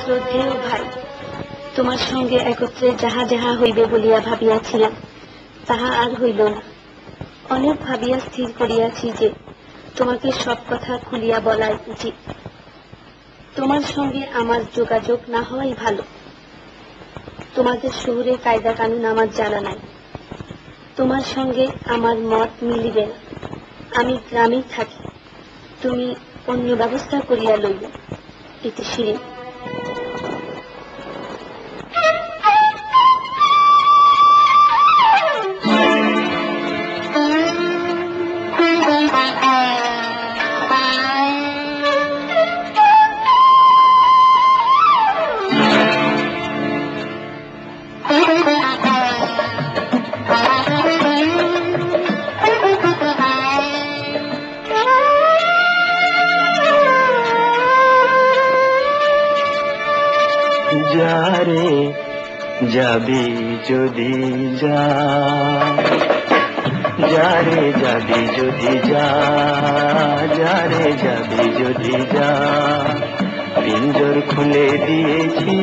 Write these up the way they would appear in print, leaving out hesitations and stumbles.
শ্রদ্ধেয় ভাই, তোমার সঙ্গে একত্রে যাহা যাহা হইবে বলিয়া ভাবিয়াছিলাম, তাহা আর হইল না। অনেক ভাবিয়া স্থির করিয়াছি যে তোমাকে সব কথা খুলিয়া বলাই উচিত। তোমার সঙ্গে আমার যোগাযোগ না হওয়াই ভালো। তোমাদের শহরে কায়দা কানুন আমার জানা নাই। তোমার সঙ্গে আমার মত মিলিবে না। আমি গ্রামেই থাকি, তুমি অন্য ব্যবস্থা করিয়া লইবে। এতে শিরিন। যারে যাবি যদি যা, যারে যাবি যদি যা, যারে যাবি যদি যা, পিঞ্জর খুলে দিয়েছি,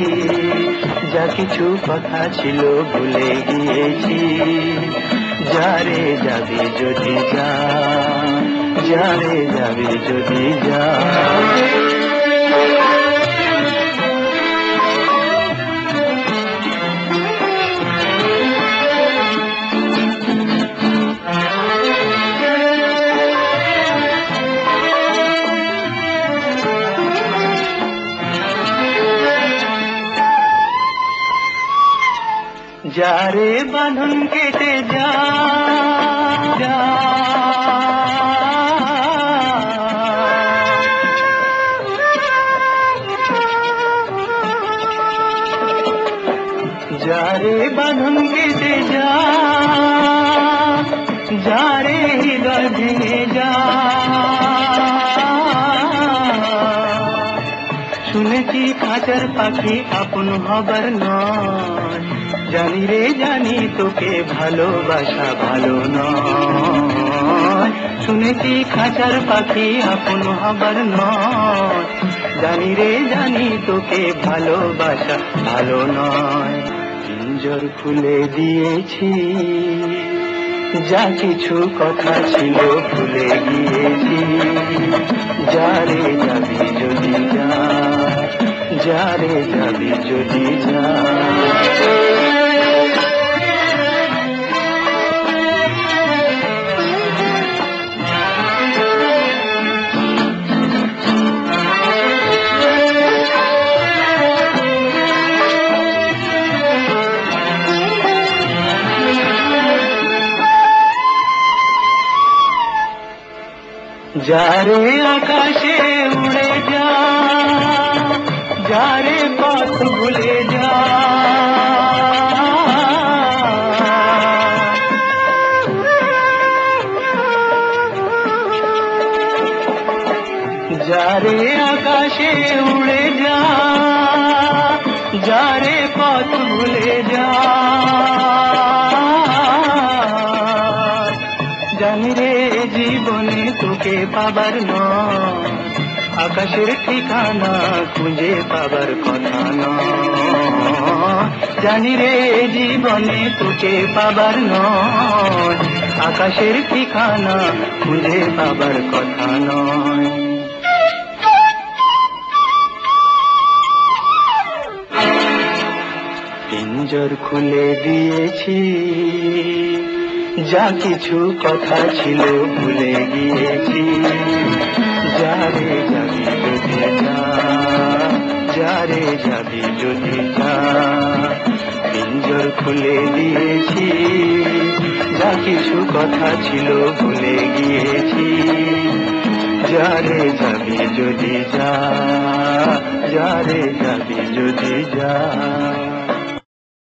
যা কিছু কথা ছিল ভুলে গিয়েছি। যারে যাবি যদি যা, যারে যাবি যদি যা। যারে বাঁধন কেটে যা, যারে বাঁধন কেটে যা, যারে হৃদয় ভেঙে যা। শুনেছি খাঁচার পাখি আপন হবার নয়, জানি রে জানি তোকে ভালোবাসা ভালো নয়। শুনেছি খাঁচার পাখি আপন হবার নয়, জানি রে জানি তোকে ভালোবাসা ভালো নয়। পিঞ্জর খুলে দিয়েছি, যা কিছু কথা ছিল ভুলে গিয়েছি। যারে যাবি যদি যা, যারে যাবি যদি যা। যারে আকাশে উড়ে যা, যারে পথ ভুলে যা। যারে আকাশে উড়ে যা, যারে পথ ভুলে যা। জানি রে জীবনে তোকে পাবার নয়, আকাশের ঠিকানা খুঁজে পাবার কথা নয়। জানি রে জীবনে তোকে পাবার নয়, আকাশের ঠিকানা খুঁজে পাবার কথা নয়। পিঞ্জর খুলে দিয়েছি, যা কিছু কথা ছিল ভুলে গিয়েছি। যারে যাবি যদি যা, যারে যাবি যদি যা। পিঞ্জর খুলে দিয়েছি, যা কিছু কথা ছিল ভুলে গিয়েছি। যারে যাবি যদি যা, যারে যাবি যদি যা।